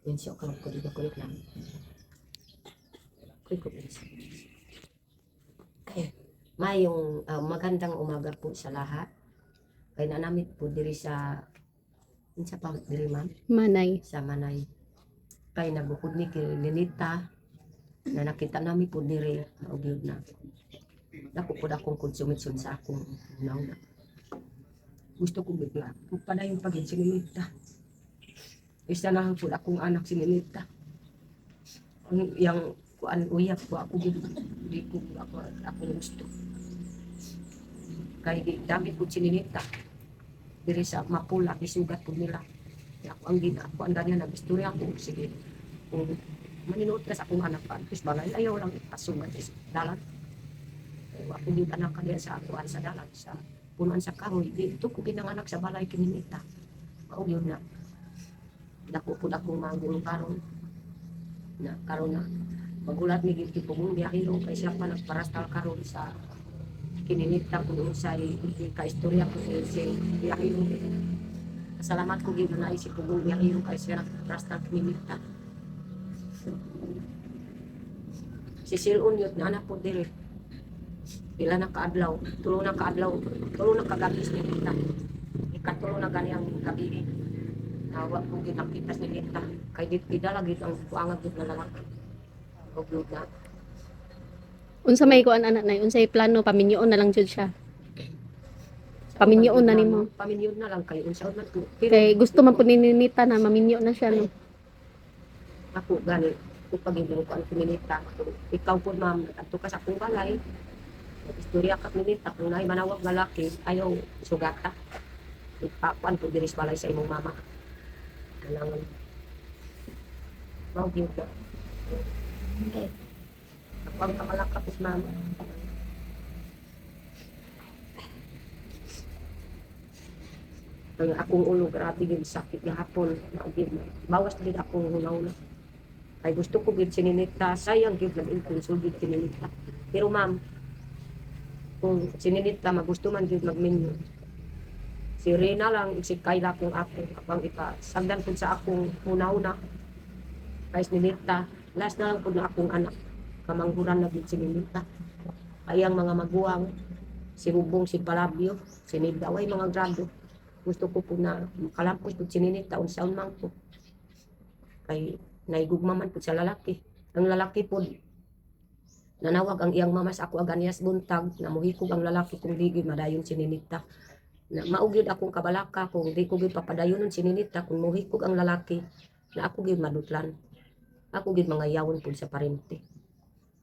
Yun siya kalau kulit lang. Kulit may yung magandang umaga po sa lahat. Kay nanamit po diri sa pa diri ma'am Manay. sa Manay. Kay nagukod ni kay Lilita na nakita namin po diri maugid na. Dako po akong konsumitsyon sa akong nauna. Gusto ko bigla. Kung pala yung pagin si Lilita. Isa na po akong anak si Lilita. Yang kuan uyap ko ako di ko ako gusto. Kay di dami po si Lilita. Diri sa Mapula, isugat po nila. Ako ang ako ang ganyan nag-istorya ko. Sige, kung maninuot ka sa akong anak pa, tapos balay, ayaw lang ipasugat sa dalan. Ako din anak ka diyan sa akuan sa dalan, sa punuan sa kahoy. Dito ko pinanganak sa balay kininita. Mao yun na. Dako po akong magulong karon. Na karon na. Magulat ni Gilti po mong biyahiro, kay siya pa nagparastal karon sa kininita ko doon sa ka-istorya ko si biyahiro. Salamat ko gid na isip ko biyahiro kay siya nagparastal kininita. Si Silon yun, anak po diri. Pila na kaadlaw, tulo na kagabi ni Lita. Ikatulo na ganiyang gabi. Nawa po ginakita si Lita. Kay di lagi ang kuangat yun na lang. Huwag na. Unsa may kuan anak nay, unsay plano paminyoon na lang jud siya. Paminyoon na nimo. Paminyoon na lang kayo. Unsa man po. Kay gusto man po ni Ninita na maminyo na siya no. Ako gani, kung pag-ibig ko ang kuminita. Ikaw po ma'am, ato ka sa akong balay. Istorya ka kuminita. Kung naay manawag nga laki, ayaw sugata. Ipakuan po diris balay sa imong mama. Alangan. Mawag ka. Okay. Ako ang kamalakapos mama. Ang akong ulo, grabe yung sakit gahapon. Bawas din akong hunaw na. Ay gusto ko gid sininita, sayang gid lang impulso gid sininita. Pero ma'am, kung sininita magusto man gid magminyo. Si Rina lang si Kayla kung ako kapang ipasagdan pud sa akong hunaw na. Kay sininita, last na lang pud na akong anak. Kamanghuran na gid sininita. Ay ang mga maguwang, si Bubong, si Palabyo, si Nidaway mga grado. Gusto ko po na makalampos po sininita unsaon man po. Kay naigugma man po sa lalaki. Ang lalaki po, nanawag ang iyang mama sa ako aganias buntag, na muhikog ang lalaki kung di gid madayon sininita. Na maugid akong kabalaka kung di ko gid papadayonon sininita kung muhikog ang lalaki, na ako gid madutlan. Ako gid mga yawon po sa parente.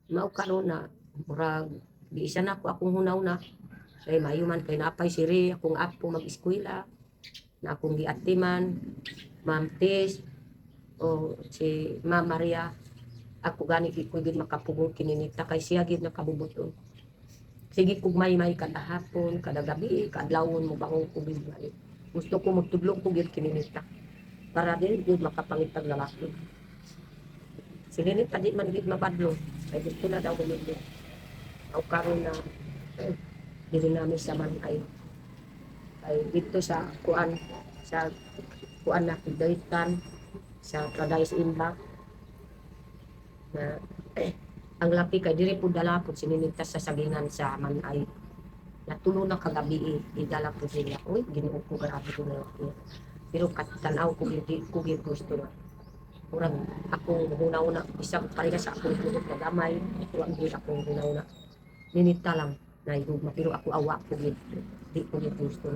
Mao karon na murag di isa na ako akong hunaw na. Kay mayuman kay napay siri akong apo mag-eskwela. Na akong giatiman, Ma'am Tis, o si Ma'am Maria, ako gani ko gid makapugong kininita kay siya gid nakabubuton. Sige kog may kada hapon, kada gabi, kadlawon mo bangon ko gid. Gusto ko magtudlong ko gid kininita. Para din gid makapangitag lalaki. Sige ni di man gid mapadlong. Kay gusto na daw gid. Aw karon na dili namin sa Manay. Ay dito sa kuan na Daytan sa Paradise Inback na ang lapi kay diri pud dala pud sininigtas sa sagingan sa Manay. Natulo na kagabi idala pud nila. Uy, Ginoo ko grabe ko na. Pero katanaw ko gid gusto na. Murag akong hunaw na isang pareha sa akong tulog na gamay. Ito ang gid akong hunaw na. Ninita lang na igugma pero ako awa ko gid. Di ko gid gusto.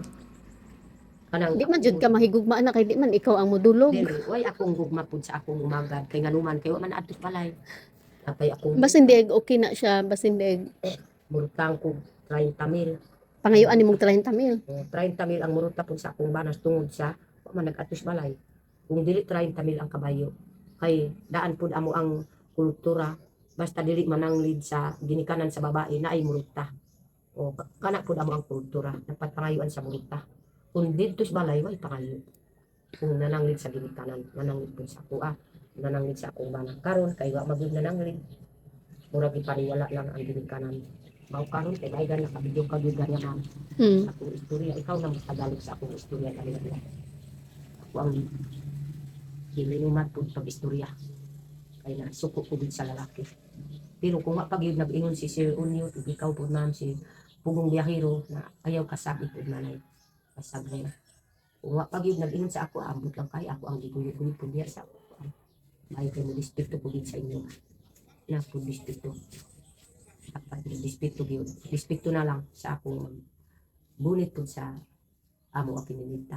Di man jud ka mahigugma na kay di man ikaw ang modulog. Dili, way akong gugma pud sa akong umagad kay nganuman kay wa man adtos balay. Napay akong Basin dieg okay na siya, basin dieg murutang ko 30,000. pangayuan nimong 30,000. 30,000 ang muruta pud sa akong banas tungod sa wa man nag-adtos balay. Kung dili 30,000 ang kabayo kay daan pud amo ang kultura basta dili mananglid sa ginikanan sa babae na ay muruta. O kana pud amo ang kultura dapat pangayuan sa muruta. Kung dito sa balay, way pangayo. Kung nananglid sa ginikanan, nananglid po sa kuha, nananglid sa akong banang karon, kay wa magig nananglid. Murag ipariwala lang ang ginikanan. Mao karon kay daygan nakabidyo ka gyud ganyan man. Sa akong istorya, ikaw na magtagalog sa akong istorya kanila. Ako ang Gilinuman po pag istorya. Kaya na suko po din sa lalaki. Pero kung mapagid nag-ingon si Sir Unyo, ikaw po ma'am si Pugong Biyahero na ayaw kasabi po nanay. Kasabi na. Kung mapagid nag-ingon sa ako, ambot lang kayo. Ako ang gigulit-gulit po niya sa ako. May kayo respeto po din sa inyo. Na po respeto. Dapat respeto yun. Respeto na lang sa ako. Bunit po sa amo ang pininita.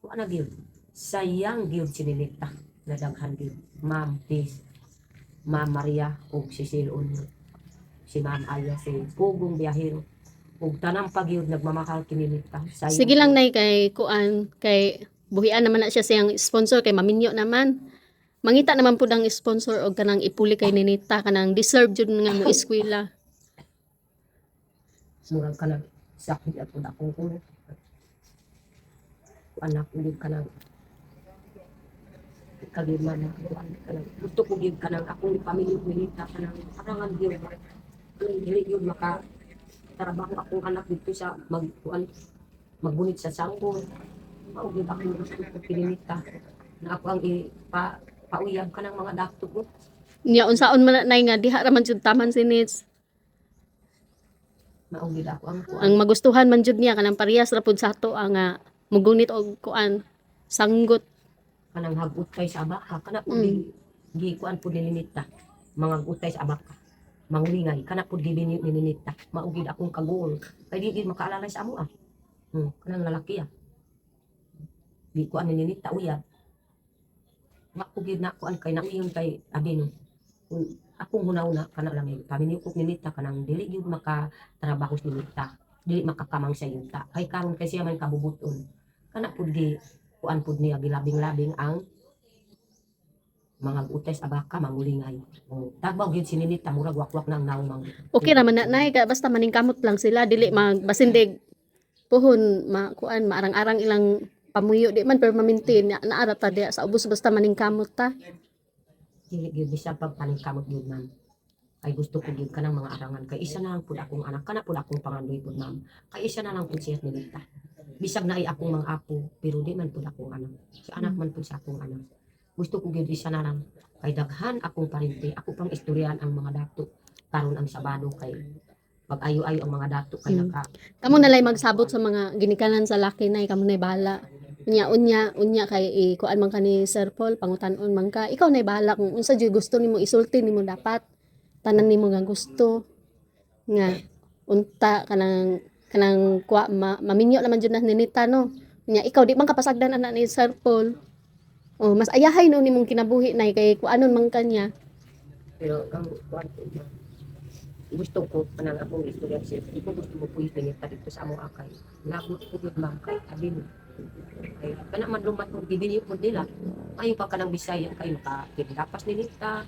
Kung ano yun? Sayang yun sininita. Nadaghan yun. Ma'am, please. Ma'am Maria o si Silon. Si Ma'am Aya, si Pugong Biyahero. Ug tanang pagyud nagmamahal kininita. Sayang Sige lang yun. nay kay kuan kay buhian naman na siya siyang sponsor kay maminyo naman. Mangita naman pud ang sponsor og kanang ipuli kay Ninita kanang deserve jud nga mo eskwela. Murag ka na sakit at akong kuno. Anak ulit ka na kagima na gusto ko gid kanang akong pamilya minita kanang arangan gyud dili gyud maka trabaho akong anak dito sa maggunit sa sangko mao gyud akong gusto ko pinimita na ako ang pauyab ka ng mga dakto ko Nya unsaon man na nay nga diha ra man jud taman sinits. mao gyud ako ang Ang magustuhan man jud niya kanang parehas ra pud sa ato nga mugunit og kuan sanggot. kanang hagutay sa abaka kana po gi kuan po nininita mga gutay sa abaka mangulingay kana po gi nininita mao gyud akong kagol kay di gid makaalalay sa amo kanang lalaki di kuan nininita uyab mako gid na kuan kay naingon kay abino akong hunaw-una kana lang pamilya ko ninita kanang dili gyud makatrabaho sa ninita dili makakamang sa yunta kay karon kay siya man kabubuton kana pud gi kuan pud niya gilabing-labing ang mga utay sa abaka mangulingay tagbaw gyud sininita murag wakwak na ang naumang Okay ra man na nay ka basta maningkamot lang sila dili magbasindig puhon kuan maarang-arang ilang pamuyo di man pero mamintin naara ta diha sa ubos basta maningkamot ta. dili gyud bisag pagpaningkamot gyud man ay gusto ko gyud kanang mga arangan kay isa na lang pud akong anak kana pud akong pangandoy pud ma'am kay isa na lang pud siya nilita bisag na ay akong mga apo pero di man pud akong anak sa anak man pud sa akong anak gusto ko gyud isa na lang kay daghan akong parente ako pang istoryahan ang mga dato karon ang Sabado kay pag ayo-ayo ang mga dato kay naka Kamo na lay magsabot sa mga ginikanan sa laki nay kamo nay bahala. Unya kay kuan man ka ni Sir Paul pangutan-on man ka. Ikaw nay bahala kung unsa jud gusto nimo isulti nimo dapat tanan nimo nga gusto nga unta kanang maminyo naman jud na ninita no. Nya ikaw di man kapasagdan anak ni Sir Paul. Oh, mas ayahay no nimong kinabuhi nay kay kuanon man kanya. pero ang kuan ko gusto ko kanang akong istorya siya di ko gusto mo puyo nita dito sa among akay labot ko gyud ma'am kay abin kay kana man lumat og bibili ko nila ayo pa kanang Bisaya kay makakindapas ni nita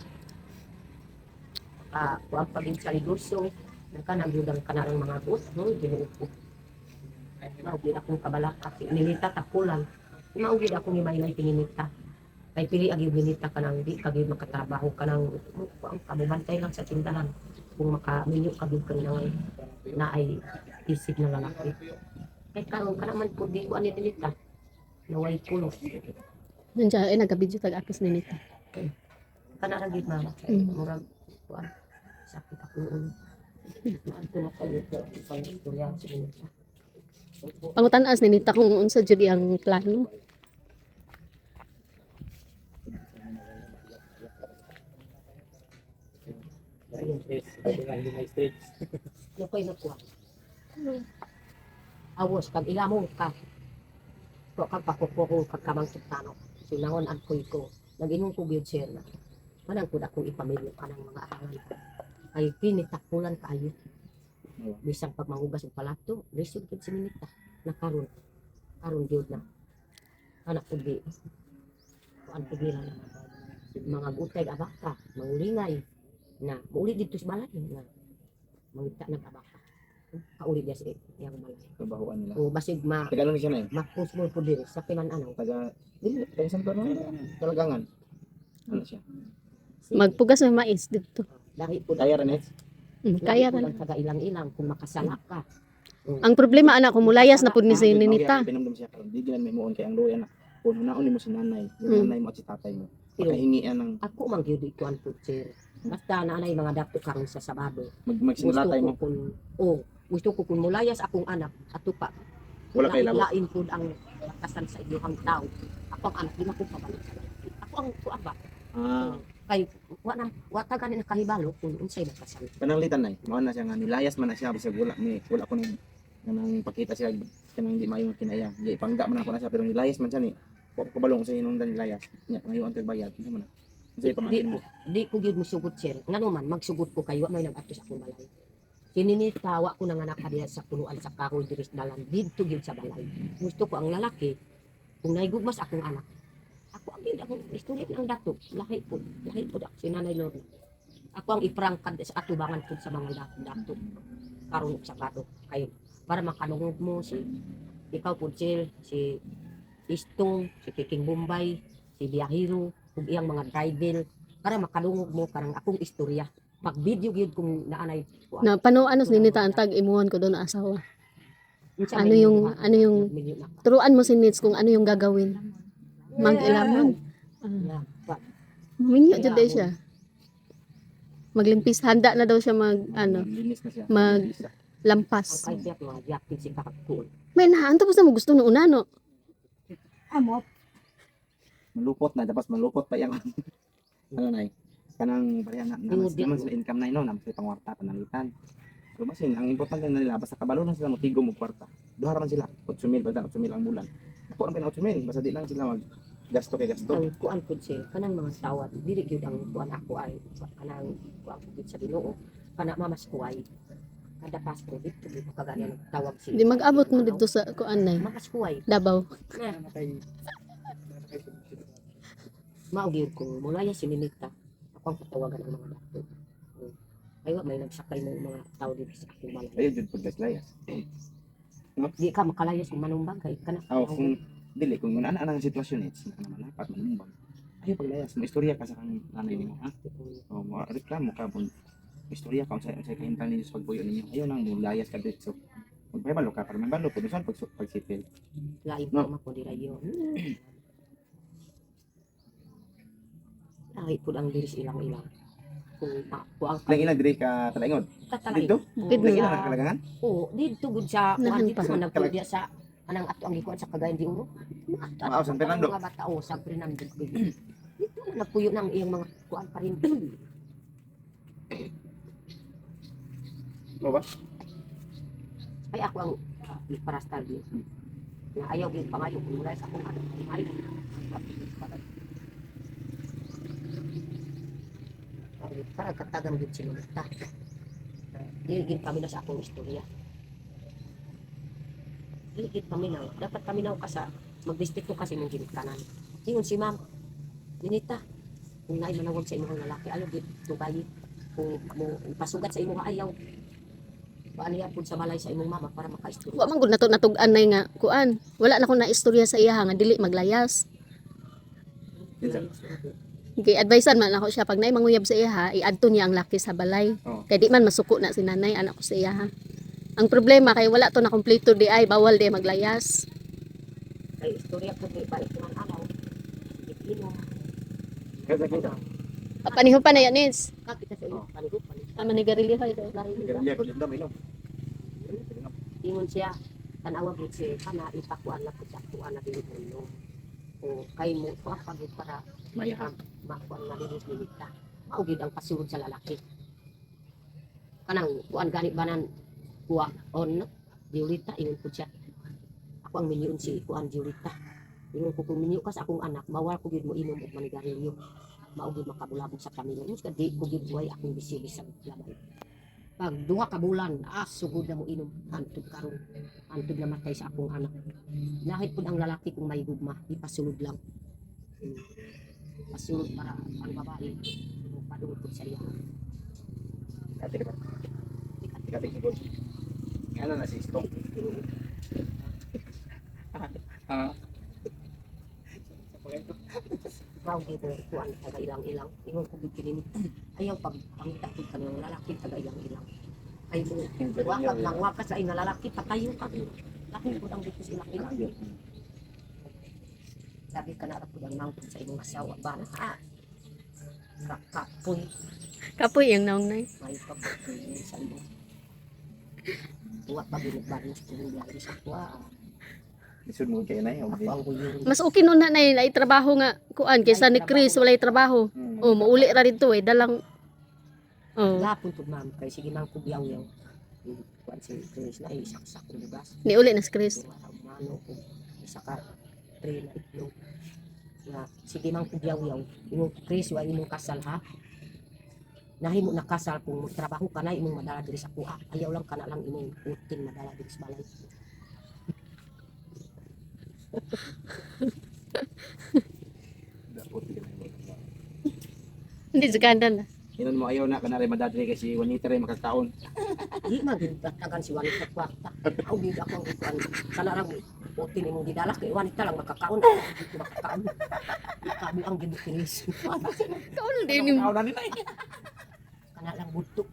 kuan pagin sa negosyo kanang yudang kanang mga bus no ginuupo mao gyud akong kabalaka nilita takulan mao gyud akong imaylay tinginita kay pili ag gyud nilita kanang di kag makatrabaho kanang ang kamubantay lang sa tindahan kung makaminyo ka gyud kanang na ay isip na lalaki kay karon kana man pud di ko ani nilita naway kulo Nandiyan ay nagabidyo tag akis ni Nita. kana ra gyud mama murag kuan sakit ako ulo adto na kayo sa istorya sa nilita Pangutan-as ni Nita kung unsa jud ang plano. Nakoy na kuha. Awas kag ilamong ka. To kag pakukukong pagkamang kitano. Sinangon ang kuy ko. Nag-inong ko gyud sir na. Manang pud akong ipamilyo ka ng mga arangan. Ay pinitakulan kaayo. Bisang pag mangugas og palato, lisod gyud sininita. Nakaron. Karon gyud na. Anak pud di. Kuan pigilan. Mga gutay abaka, mangulingay na mauli dito sa balay na mangita ng abaka kauli dia sa iyang balay Trabahoan nila. o basig Tagalog siya na eh. mapus mo po diri sa kinan-anaw Taga, dili, taga San Fernando. Talagangan. Ano siya? Magpugas ng mais dito. dahil po Kaya rin eh. Kaya ra. lang taga ilang-ilang kung makasala ka Ang problema anak kung mulayas na pud ni si Ninita. Pinamdam siya. Di dilan may muon kay ang luya na. gihapon naon mo si nanay, yung Mm. nanay mo at si tatay mo. Pero Pagkahingian ng ako man gyud ikuan po sir. Basta na anay mga dato karon sa Sabado. magsimulatay mo. Gusto ko kung mulayas akong anak ato pa. Wala kay labot. Lain po ang batasan sa inyong tao. Ako ang anak, di na ko pabalik sa lalaki. Ako ang kuan ba? Ah, Kay wa ta gani nakahibalo kung unsay batasan. pananglitan nay, mao na siya nga nilayas man na siya bisag wala ko nang pakita siya kanang di maayo kinaya. Di pangga man ako na siya pero nilayas man siya ni. Wa ko balong sa inong nilayas. Nya ngayon ang bayad unsa man. Unsay pamangkin mo? Di ko gyud mosugot sir. Ngano man magsugot ko kayo may nag-ato sa akong balay. Sininitawa ko ng anak kadiya sa punuan sa kahoy diri sa dalan didto gyud sa balay. Gusto ko ang lalaki kung naigugmas akong anak. Ako ang gyud akong istorya ng dato. Lahi po ako si Nanay Lorna. Ako ang iprangkad sa atubangan po sa mga dato. Karon sa kato kayo para makanungog mo si ikaw po si Istong, si Kiking Bombay, si Biyahiro, ug iyang mga driver para makalungog mo karang akong istorya. Pag video gyud kung naanay Na panuan ni nita ang tag imuhon ko doon na asawa. Ano yung turuan mo si Nits kung ano yung gagawin. Mag-ilamon. Minyo jud day siya. Maglimpis handa na daw siya Linis na siya. lampas. Ang kaya mga yakit si kakakul. May nahanto pa sa mo gusto no una no. Amo, Malupot na tapos malupot pa yang ano nay kanang bariya na naman sila income na no naman sila pangwarta panalitan. So basin ang importante na nila basta kabalo na sila motigo mo kwarta. Duha man sila 8,000 basta 8,000 ang bulan. Ako ang pina 8,000 basta di lang sila mag gasto kay gasto. ang kuan pud siya kanang mga tawad dili gyud ang kuan ako ay kanang kuan pud sa Ginoo kana mamas ko ay kada Pasko dito di ko kagaya tawag si Di mag-abot mo dito sa kuan nay. mamas ko ay Davao. mao gyud ko mula ya sininita ako ang patawagan ng mga dato. Ay wa may nagsakay ng mga tao dito sa akong balay. Ayo jud pud layas. Di ka makalayas kung manumbang kay kana. Kung dili kung ana ang sitwasyon ni naman dapat manumbang. Ayo paglayas mo istorya ka sa kang nanay nimo ha. O mo reklamo ka pun istorya ka sa kahintan ninyo sa pagbuyo ninyo. Ayo nang mulayas ka dito. Magpahibalo ka para mabalo pud usan pagsipil. Lain No. pa mako dira yun. Lahi pud ang diris ilang-ilang. Kung ang Lang ina diri ka talaingod. tatalain. Dito? Bukid Lagi na. na nakalagangan. Oo, dito gud sa Nahan dito pa. sa nagpudya sa anang ato ang gikuan sa Cagayan de Oro. San Fernando. Mga bata o San Fernando. Dito na nagpuyo ng iyang mga kuan pa rin. Mo ba? Ay ako ang parastal din. Na ayaw gyud pangayo kung wala sa akong anak. Ay. Para katagang gud sinulta. Dili gid kami na sa akong istorya. Dili gid paminaw. Dapat paminaw ka sa magdistrito kasi ng ginikanan. Ingon si ma'am, Ninita, kung naay manawag sa imong lalaki, ayaw gid tubayi. Kung mo pasugat sa imong ayaw, paano yan pud sa balay sa imong mama para makaistorya. Wa man gud nato natug-an nay nga kuan. Wala na ko na istorya sa iya nga dili maglayas. Kay advisean man ako siya pag naay manguyab sa iya i-adto niya ang laki sa balay. Oo. Kay di man masuko na si nanay anak ko sa iya. Ang problema kay wala to na kompleto di ay bawal di maglayas. Kay istorya pud di balik man alaw. Dipino. Kada kita. Paniho pa na yan is. Kakita sa imong panigupan. Tama ni garilyo kay to. Garilya ko dinda milo. Ingon siya, tanawa gud si kana ipakuan na pud sa kuan na dili mo. O kay mo kuan pagud para Mayahan. makuan na dili nilita. Mao gid ang pasulod sa lalaki. Kanang kuan gani banan kuha on Diolita ingon pud siya. Ako ang minyon si kuan Diolita. Ingon ko kung minyo ka sa akong anak, bawal ko gid mo inom og manigarilyo. Mao gid makabulabog sa pamilya. Mus di ko gid buhay akong bisili sa labay. Pag duha ka bulan, sugod na mo inom hantod karon. Hantod na matay sa akong anak. Lahit pud ang lalaki kung may gugma, ipasulod lang. Pasulod para ang babae padungod pud sa iya. Kati ka. Kati ko. Ano na si Stong? Ah. Raw gid kuan taga ilang-ilang. Ingon ko gid kini. Ayaw pag pangita pud kanang lalaki taga ilang-ilang. Ay mo wakak lang wakas sa ina lalaki patayo ka. Laki pud ang dito sa ilang-ilang. Sabi ka na ako ng mountain sa imong asawa ba na kapoy Kapoy yung naong nay. may pagkakunin sa iyo. Tuwa pa binigbarin sa kong biyahe sa kuwa. Isod mo kayo na Ako okay. ang guyong. Mas okay nun na nay, ay trabaho nga kuan kaysa ni Chris walay trabaho. Oh, mauli ra dito eh dalang. Oh, Gapon to ma'am, kay sige mang kubyaw-yaw. Kuan si Chris na isaksak ko bugas. ni uli na si Chris. Mano ko isa ka tray na itlog. Nga sige mang kubyaw-yaw. Imong Chris wa imong kasal ha. Nahimo na kasal kung trabaho ka na imong madala diri sa kuha. Ayaw lang kana lang imong utin madala diri sa balay. Dapat yun. Hindi sigandan na. Inon mo ayaw na kanare madadre kasi wanita rin makakaon. Di man gid tagan si wanita kwarta. Aw gid ako ang kuan. Kana lang utin imong gidala kay wanita lang makakaon. Dito makakaon. Kabi ang gid Chris. Kaon din yung Kaon na nila. Kana lang butok.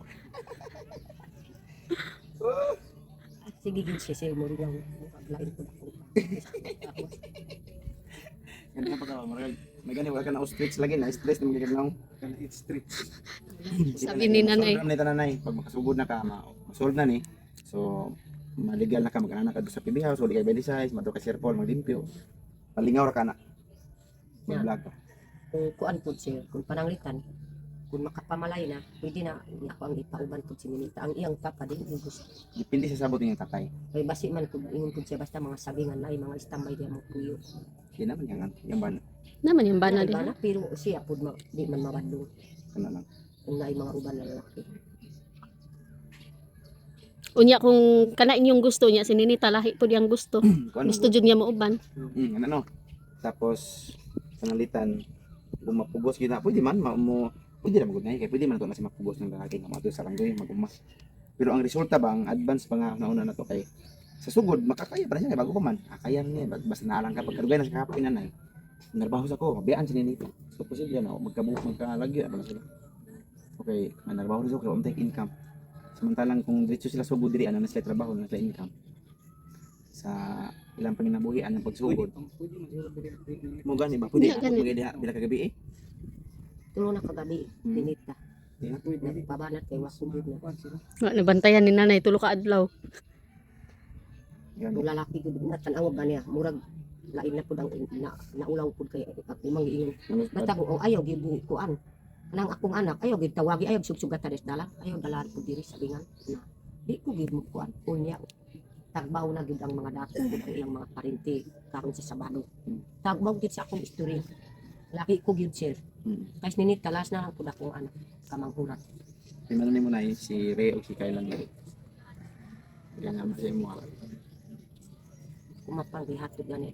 Sige gid siya mo rin lang paglain ko dako. Ganun pa ka, marag. May gani wala ka na ostrich lagi na stress na mga ganun. Kana it's street. sabi ni nanay. Solve na ito nanay. Pag makasugod na ka, ma-solve na ni. So, maligal na ka, mag-anak ka doon sa PB house, wali kay body size, mato ka Sir Paul, maglimpyo. Palingaw ra ka na. Mag-vlog ka. Kung kuan po siya, kung pananglitan, kung makapamalay na, pwede na ako ang ipauban po si Minita. Ang iyang papa din, yung gusto. Depende sa sabot niyung tatay. Kaya basi man kung ingon po siya, basta mga sabingan na, mga istambay diya mo puyo. Kaya naman yung ban. Naman yung bana Bana din. pero siya po di man mabadlong. Ano lang. Kung na mga uban na lalaki. Unya kung kana inyong gusto niya sininita lahi po diyang gusto. Kung ano, Gusto jud niya mauban. ano no. Tapos, panalitan, kung mapugos yun na, pwede man, pwede na magod na kaya pwede man ito na si mapugos ng lalaki, nga mga sa langgoy, mag-uma. Pero ang resulta ba, ang advance pa nga nauna na to kay, sa sugod, makakaya pa na siya, bago pa man, kaya niya, basta naalang ka, pagkarugay na sa kapoy nanay, narbaho sa ko, mabiyaan si Ninita. So, posible na, magkalagyo, na sila. Okay, manarbaho rin sa ko, take income. Samantalang kung diretso sila sugod diri, ano na sila trabaho, na sila income. Sa ilang panginabuhian ng pagsugod. Mo gani ba? Pwede Di, gani. diha bila kagabi eh. Tulo na kagabi, Minita. Di na Pabanat kay wasugod na. Wa nabantayan ni nanay tulo ka adlaw. Yan. Yung lalaki ko na tanawag ba niya, murag lain na pud ang naulaw pud kay pag imang giingon. Basta ko ayaw gid kuan. Nang akong anak ayaw gid tawagi ayaw sugsugatan des dala. Ayaw dalan pud diri sa bingan. Na, di ko gid mo kuan. Unya tagbaw na gid ang mga dato gid ang iyang mga parinti karon sa Sabado. Tagbaw gid sa akong istorya. Laki ko gid sir. Kais ninit talas na lang pud akong anak kamanghurat. Timano ni mo na si Ray o si Kailan ni. Kaya nga masaya mo. Kumapang gihatod gani